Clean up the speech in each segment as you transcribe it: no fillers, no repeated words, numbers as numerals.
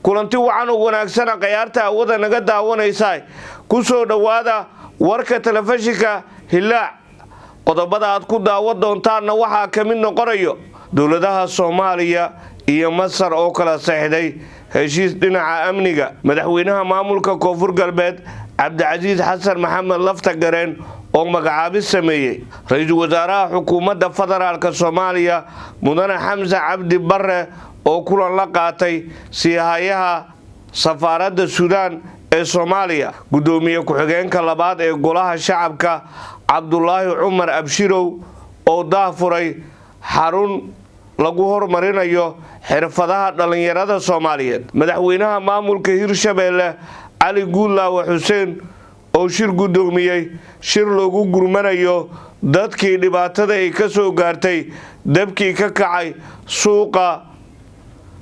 kulanti wacan u wanaagsana qayaarta awada naga daawanaysa ku soo dhawaada warka telefishinka Hilaac qodobada aad ku daawan doontaana waxa ka mid noqonayo dawladaha Soomaaliya iyo Masar oo kala saxiixday heshiis dhinaca amniga madaxweynaha maamulka Koonfur Galbeed Cabdicaziz Xasan Maxamed Laftagareen oo magacaabis sameeyay ra'iisul wasaaraha xukuumadda federaalka Soomaaliya Mudane Xamza Cabdi Barre oo kulan la qaatay siyahayaha safaaradda Suudaan ee Soomaaliya gudoomiye ku-xigeenka labaad ee golaha shacabka Cabdullaahi Cumar Abshirow oo daafuray xarun lagu horumarinayo xirfadaha dhalinyarada Soomaaliyeed madaxweynaha maamulka Hirshabeelle Ali Guulaawe Xuseen oo shir gudoomiyay shir loogu gurmanayo dadkii dhibaatada ay ka soo gaartay dabkii ka kacay suuqa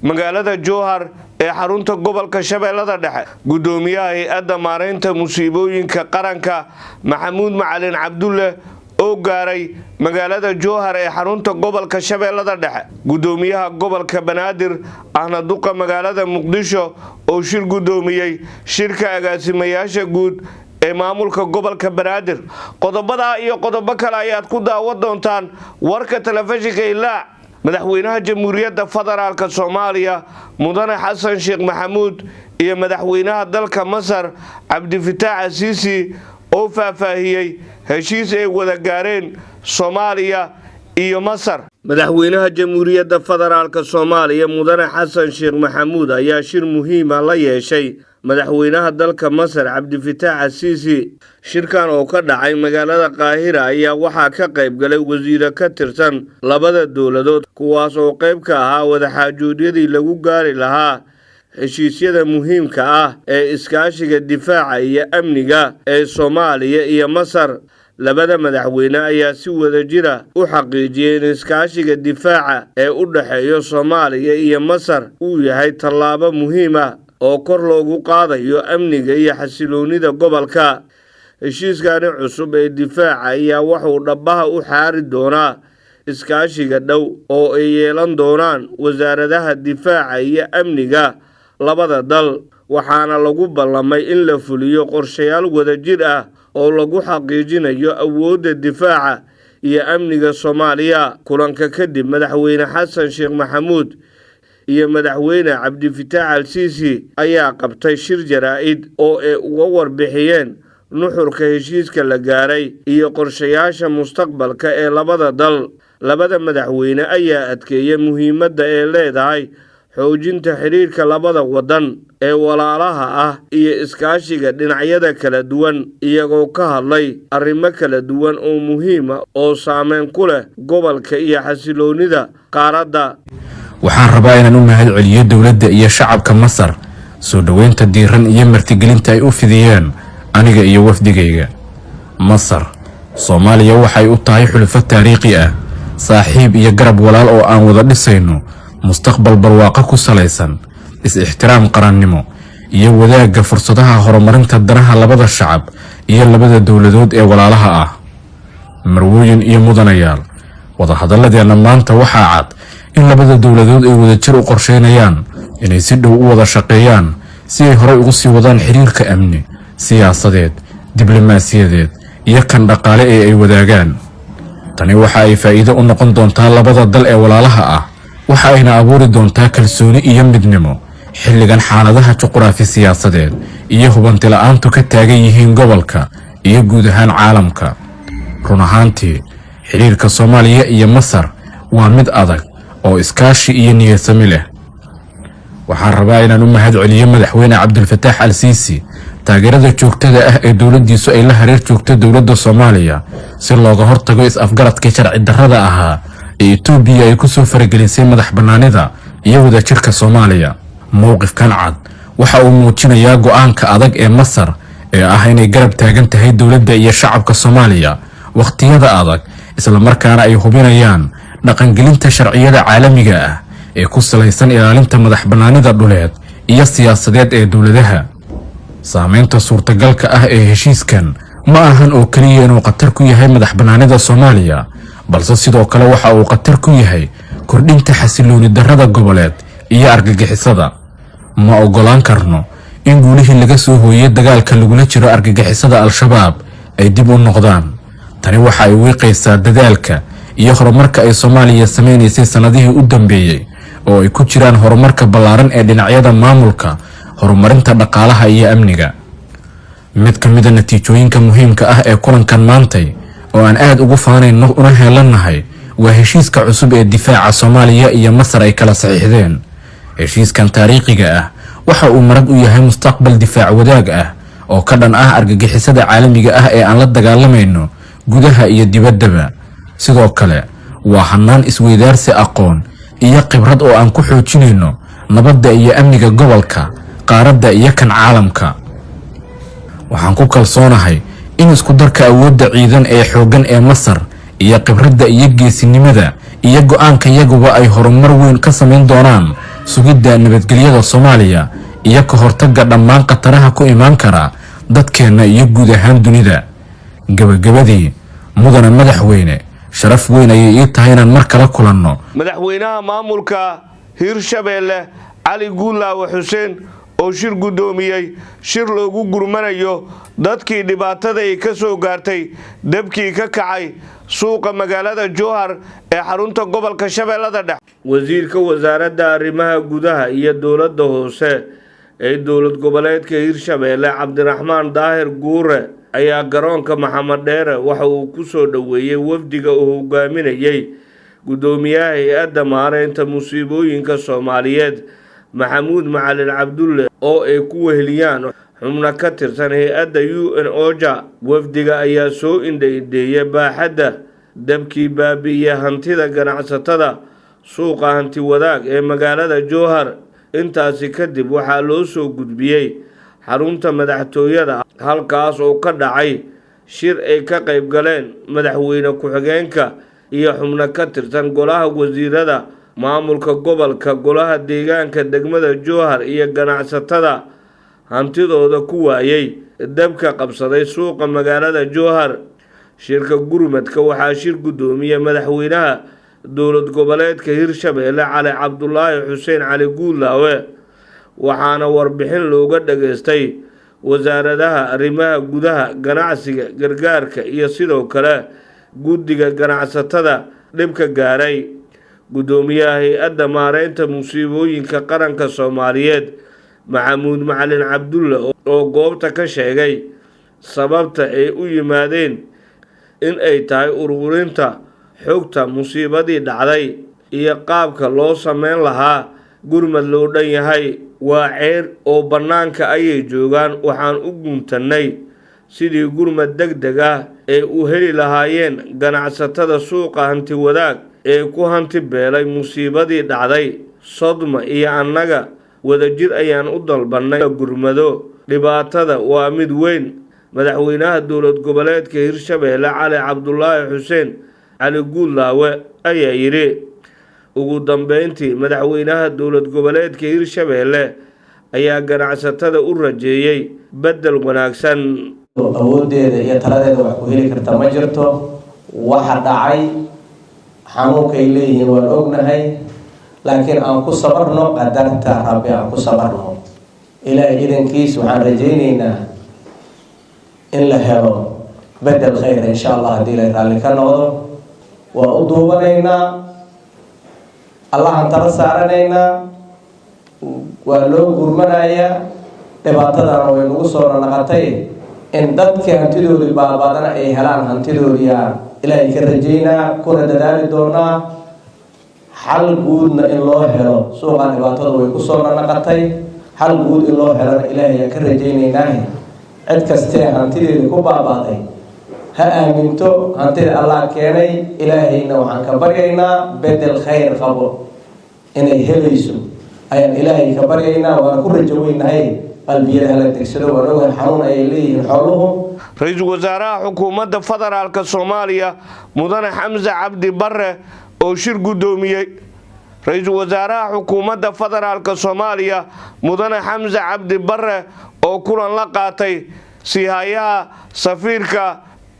magaalada Jowhar ee xarunta gobolka Shabeellada Dhexe gudoomiyaha hay'adda maareynta musiibooyinka qaranka Maxamuud Macalin Cabdulle oo gaaray magaalada Jowhar ee xarunta gobolka Shabeellada Dhexe gudoomiyaha gobolka Banaadir ahna duqa magaalada Muqdisho oo shir gudoomiyay shirka agaasimayaasha guud ee maamulka gobolka Banaadir qodobada iyo qodobo kale ayaad ku daawan doontaan warka telefishinka Hilaac madaxweynaha jamhuuriyadda federaalka Soomaaliya Mudane Xasan Sheekh Maxamuud iyo madaxweynaha dalka Masar Cabdi Fataax Asiisi oo faahfaahiyay heshiis ay wada gaareen Soomaaliya iyo Masar madaxweynaha jamhuuriyadda federaalka Soomaaliya Mudane Xasan Sheekh Maxamuud ayaa shir muhiim ah la yeeshay madaxweynaha dalka Masar Cabdi Fataax Asiisi shirkan oo ka dhacay magaalada Qaahira ayaa waxa ka qayb galay wasiiro ka tirsan labada dawladood kuwaas oo qayb ka ahaa wada xaajoodiyadii lagu gaari lahaa heshiisyada muhiimka ah ee iskaashiga difaaca iyo amniga ee Soomaaliya iyo Masar labada madaxweyne ayaa si wada jira u xaqiijiyay in iskaashiga difaaca ee u dhaxeeyo Soomaaliya iyo Masar uu yahay tallaabo muhiim ah oo kor loogu qaadayo amniga iyo xasiloonida gobolka heshiiskani cusub ee difaaca ayaa wuxuu dhabaha u xaari doonaa iskaashiga dhow oo ay yeelan doonaan wasaaradaha difaaca iyo amniga labada dal waxaana lagu ballamay in la fuliyo qorshayaal wadajir ah oo lagu xaqiijinayo awoodda difaaca iyo amniga Soomaaliya kulanka kadib madaxweyne Xasan Sheekh Maxamuud iyo madaxweyne Cabdi Fataax Asiisi ayaa qabtay shir jaraa'id oo ay uga warbixiyeen nuxurka heshiiska la gaaray iyo qorshayaasha mustaqbalka ee labada dal labada madaxweyne ayaa adkeeyay muhiimadda ay leedahay xoojinta xiriirka labada wadan ee walaalaha ah iyo iskaashiga dhinacyada kala duwan iyagoo ka hadlay arrimo kala duwan oo muhiim ah oo saameyn ku leh gobolka iyo xasiloonida qaaradda waxaan rabaa inaan u mahad celiyo dawladda iyo shacabka Masar soo dhaweynta diiran iyo martigelinta ay u fidiyeen aniga iyo wafdigayga Masar Soomaaliya waxay u tahay xulufo taariikhi ah saaxiib iyo garab walaal oo aan wada dhisayno mustaqbal barwaaqo ku salaysan is-ixtiraam qarannimo iyo wadaagga fursadaha horumarinta danaha labada shacab iyo labada dawladood ee walaalaha ah marwooyin iyo mudanayaal wada hadalladeena maanta waxaa cad in labada dawladood ay wada jir u qorsheynayaan inay si dhow u wada shaqeeyaan si ay hore ugu sii wadaan xiriirka amni siyaasadeed diblomaasiyadeed iyo kan dhaqaale ee ay wadaagaan tani waxa ay faa'iido u noqon doontaa labada dal ee walaalaha ah waxa ayna abuuri doontaa kalsooni iyo midnimo xilligan xaaladaha juqraafi siyaasadeed iyo hubanti la'aantu ka taagan yihiin gobolka iyo guud ahaan caalamka run ahaantii xiriirka Soomaaliya iyo Masar waa mid adag oo iskaashi iyo niyadsami leh waxaan rabaa inaan u mahad celiyo madaxweyne Cabdi Fataax Asiisi taageerada joogtada ah ee dawladdiisu ay la xiriir joogto dawladda Soomaaliya si looga hortago is-afgaradka sharci darrada ahaa ee Itoobiya ay ku soo faragelisay madax bannaanida iyo wadajirka Soomaaliya mowqifkan cad waxa uu muujinayaa go'aanka adag ee Masar ee ah inay garab taagan tahay dawladda iyo shacabka Soomaaliya waqtiyada adag isla markaana ay hubinayaan dhaqangelinta sharciyada caalamiga ah ee ku salaysan ilaalinta madax bannaanida dhuleed iyo siyaasadeed ee dawladaha saameynta suurtagalka ah ee heshiiskan ma ahan oo kaliya inuu qatar ku yahay madax bannaanida Soomaaliya balse sidoo kale waxa uu qatar ku yahay kordhinta xasilooni darrada goboleed iyo argagixisada ma oggolaan karno in guulihii laga soo hooyay dagaalka lagula jiro argagixisada al-shabaab ay dib u noqdaan. tani waxa ay wiiqaysaa dadaalka iyo horumarka ay Soomaaliya sameynaysay sanadihii u dambeeyay oo ay ku jiraan horumarka ballaaran ee dhinacyada maamulka, horumarinta dhaqaalaha iyo amniga. mid ka mid ah natiijooyinka muhiimka ah ee kulankan maantay oo aan aad ugu faanayno una heelanahay waa heshiiska cusub ee difaaca Soomaaliya iyo Masar ay kala saxiixdeen. heshiiskan taariikhiga ah waxa uu marag u yahay mustaqbal difaac wadaag ah oo ka dhan ah argagixisada caalamiga ah ee aan la dagaalamayno gudaha iyo dibaddaba. sidoo kale waa hanaan isweydaarsi aqoon iyo khibrad oo aan ku xoojinayno nabadda iyo amniga gobolka, qaaradda iyo kan caalamka. waxaan ku kalsoonahay in isku darka awoodda ciidan ee xooggan ee Masar iyo khibradda iyo geesinimada iyo go'aanka iyaguba ay horumar weyn ka sameyn doonaan sugidda nabadgelyada Soomaaliya iyo ka hortagga dhammaan qataraha ku imaan kara dadkeena iyo guud ahaan dunida. gabagabadii mudane madaxweyne, sharaf weyn ayay ii tahay inaan mar kale kulanno madaxweynaha maamulka Hirshabeelle Cali Guulaawe Xuseen oo shir gudoomiyay shir loogu gurmanayo dadkii dhibaatada ay ka soo gaartay dabkii ka kacay suuqa magaalada Jowhar ee xarunta gobolka Shabeellada Dhexe. wasiirka wasaaradda arrimaha gudaha iyo dowladda hoose ee dowlad goboleedka Hirshabeelle Cabdiraxmaan Daahir Guure ayaa garoonka Maxamed Dheere waxa uu ku soo dhaweeyay wafdiga uu hogaaminayay gudoomiyaha hay'adda maareynta musiibooyinka Soomaaliyeed Maxamuud Macalin Cabdulle oo ay ku weheliyaan xubno ka tirsan hay'adda UN OCHA. wafdiga ayaa soo indheeyay baaxadda dabkii baabi'iyay hantida ganacsatada suuqa hanti wadaag ee magaalada Jowhar. intaasi kadib waxaa loo soo gudbiyay xarunta madaxtooyada halkaas oo ka dhacay shir ay ka qayb galeen madaxweyne ku-xigeenka iyo xubno ka tirsan golaha wasiirada, maamulka gobolka, golaha deegaanka degmada Jowhar iyo ganacsatada hantidooda ku waayay dabka qabsaday suuqa magaalada Jowhar. shirka gurmadka waxaa shir gudoomiyay madaxweynaha dowlad goboleedka Hirshabeelle Cali Cabdulaahi Xuseen Cali Guulaawe, waxaana warbixin looga dhageystay wasaaradaha arrimaha gudaha, ganacsiga, gargaarka iyo sidoo kale guddiga ganacsatada dhibka gaaray. gudoomiyaha hay'adda maareynta musiibooyinka qaranka Soomaaliyeed Maxamuud Macalin Cabdulle oo goobta ka sheegay sababta ay u yimaadeen in ay tahay ururinta xogta musiibadii dhacday iyo qaabka loo sameyn lahaa gurmad loo dhan yahay. waa ceer oo bannaanka ayay joogaan, waxaan u guntannay sidii gurmad degdeg ah ay u heli lahaayeen ganacsatada suuqa hanti wadaag ee ku hanti beelay musiibadii dhacday. Sodma iyo annaga wadajir ayaan u dalbannay gurmado. dhibaatada waa mid weyn. madaxweynaha dowlad goboleedka Hirshabeelle Cali Cabdulaahi Xuseen Cali Guulaawe ayaa yiri. ugu dambeyntii madaxweynaha dowlad goboleedka Hirshabeelle ayaa ganacsatada u rajeeyay bedel wanaagsan. awoodeeda iyo taladeeda wax ku heli karta ma jirto. waxa dhacay xanuunkay leeyihiin waan ognahay, laakiin aan ku sabarno qadarta Rabbi, aan ku sabarno. ilaahay idankiis waxaan rajaynaynaa in la helo bedel khayr insha Allah haddii la raalli ka noqdo. waa u duubanaynaa, allahan tala saaranaynaa, waa loo gurmanayaa. dhibaatadana way nagu soo naqatay in dadkii hantidoodii baabadana ay helaan hantidoodii ilaahay ka rajaynaa, kuna dadaali doonaa xal guudna in loo helo. suuqan dhibaatada way ku soo naqatay, xal guud in loo helana ilaahay ka rajaynaynaa. cid kastee hantideedii ku baabaaday ha aaminto hantida Allah keenay. ilaahayna waxaan ka baryaynaa bedel khayr qabo inay helayso ayaan ilaahay ka baryaynaa. waan ku rajo weynahay qalbiyada la degsado. waan ogahay xanuun ay leeyihiin xooluhu. ra-iisul wasaaraha xukuumadda federaalka Soomaaliya mudane Xamse Cabdi Barre oo shir gudoomiyay. ra-iisul wasaaraha xukuumadda federaalka Soomaaliya mudane Xamse Cabdi Barre oo kulan la qaatay sihayaha safiirka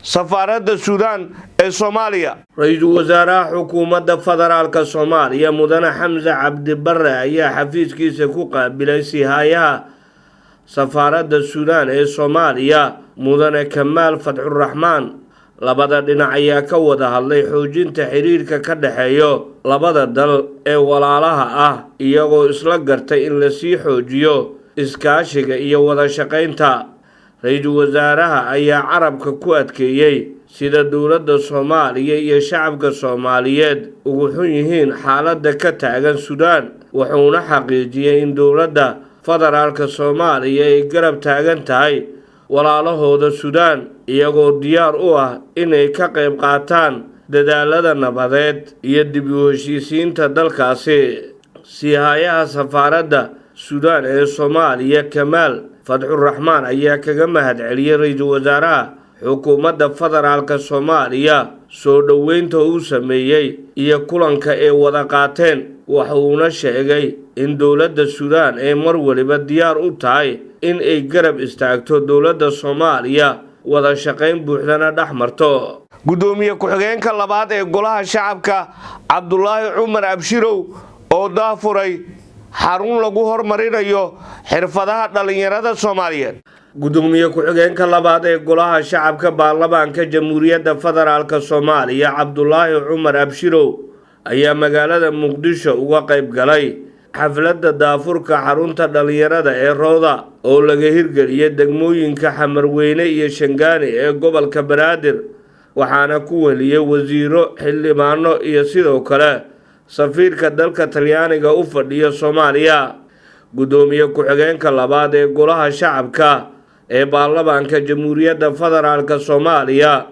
safaaradda Suudaan ee Soomaaliya. Ra'iisul Wasaaraha Xukuumadda Federaalka Soomaaliya Mudane Xamse Cabdi Barre ayaa xafiiskiisa ku qaabilay sihayaha safaaradda Suudaan ee Soomaaliya Mudane Kamaal Fathurrahmaan. labada dhinac ayaa ka wada hadlay xoojinta xiriirka ka dhaxeeya labada dal ee walaalaha ah, iyagoo isla gartay in la sii xoojiyo iskaashiga iyo wada shaqaynta. Ra'iisul Wasaaraha ayaa carabka ku adkeeyay sida dowladda Soomaaliya iyo shacabka Soomaaliyeed ugu xun yihiin xaaladda ka taagan Suudaan, wuxuuna xaqiijiyay in dowladda federaalka Soomaaliya ay garab taagan tahay walaalahooda Suudaan, iyagoo diyaar u ah inay ka qayb qaataan dadaalada nabadeed iyo dib u heshiisiinta dalkaasi. Sihayaha safaaradda Suudaan ee Soomaaliya Kamaal Fathurrahmaan ayaa kaga mahadceliyay Ra'iisul Wasaaraha Xukuumadda Federaalka Soomaaliya soo dhoweynta uu sameeyay iyo kulanka ay wada qaateen, wuxuuna sheegay in dowladda Suudaan ay mar waliba diyaar u tahay in ay garab istaagto dowladda Soomaaliya, wada shaqayn buuxdana dhex marto. Gudoomiye ku-xigeenka labaad ee Golaha Shacabka Cabdulaahi Cumar Abshirow oo daafuray xarun lagu horumarinayo xirfadaha dhalinyarada Soomaaliyeed. Gudoomiye ku-xigeenka labaad ee Golaha Shacabka Baarlamaanka Jamhuuriyadda Federaalka Soomaaliya Cabdulaahi Cumar Abshirow ayaa magaalada Muqdisho uga qayb galay xafladda daafurka xarunta dhalinyarada ee Rooda oo laga hirgeliyay degmooyinka Xamarweyne iyo Shangaani ee gobolka Banaadir, waxaana ku weliyay wasiiro, xildhibaano iyo sidoo kale safiirka dalka Talyaaniga u fadhiya Soomaaliya. Gudoomiye ku-xigeenka labaad ee Golaha Shacabka ee Baarlamaanka Jamhuuriyadda Federaalka Soomaaliya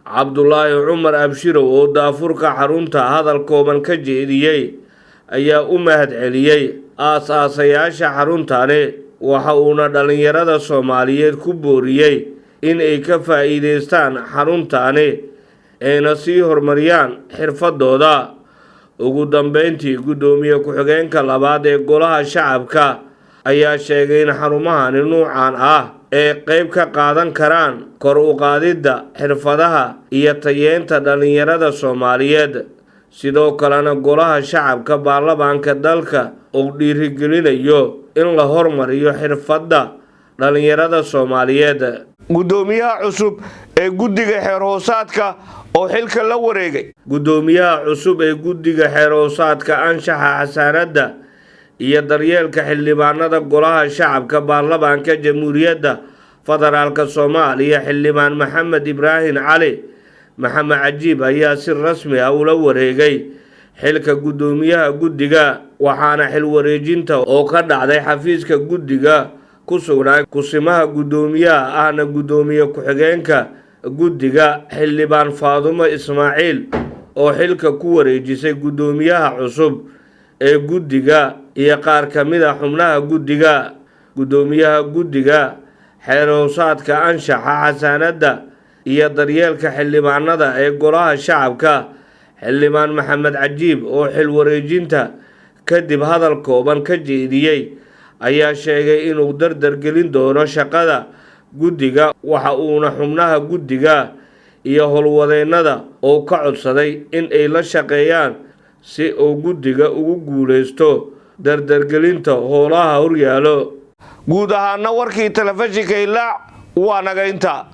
Cabdulaahi Cumar Abshirow oo daafurka xarunta hadal kooban ka jeediyay ayaa u mahadceliyay aasaasayaasha xaruntani, waxa uuna dhalinyarada Soomaaliyeed ku booriyay in ay ka faa'iideystaan xaruntani ayna sii horumariyaan xirfadooda. Ugu dambeyntii, gudoomiye ku-xigeenka labaad ee Golaha Shacabka ayaa sheegay in xarumahani nuucan ah ay qayb ka qaadan karaan kor u qaadidda xirfadaha iyo tayeenta dhalinyarada Soomaaliyeed, sidoo kalena Golaha Shacabka Baarlamaanka dalka uu dhiirigelinayo in la horumariyo xirfadda dhalinyarada Soomaaliyeed. Gudoomiyaha cusub ee Guddiga Xeer-hoosaadka oo xilka la wareegay. Gudoomiyaha cusub ee Guddiga Xeer-hoosaadka Anshaxa Xasaanadda iyo daryeelka xildhibaanada Golaha Shacabka Baarlamaanka Jamhuuriyadda Federaalka Soomaaliya Xildhibaan Maxamed Ibraahim Cali Maxamed Cajiib ayaa si rasmi ah ula wareegay xilka gudoomiyaha guddiga, waxaana xil wareejinta oo ka dhacday xafiiska guddiga ku sugnaa kusimaha gudoomiyaha ahna gudoomiye ku-xigeenka guddiga Xildhibaan Faadumo Ismaaciil oo xilka ku wareejisay gudoomiyaha cusub ee guddiga iyo qaar ka mid ah xubnaha guddiga. Gudoomiyaha Guddiga Xeer-hoosaadka Anshaxa Xasaanadda iyo daryeelka xildhibaanada ee Golaha Shacabka Xildhibaan Maxamed Cajiib oo xil wareejinta kadib hadal kooban ka jeediyay ayaa sheegay inuu dardar gelin doono shaqada guddiga, waxa uuna xubnaha guddiga iyo howlwadeennada oo ka codsaday in ay la shaqeeyaan si uu guddiga ugu guuleysto dardargelinta howlaha horyaalo. Guud ahaana warkii telefishinka Hilaac waa naga inta.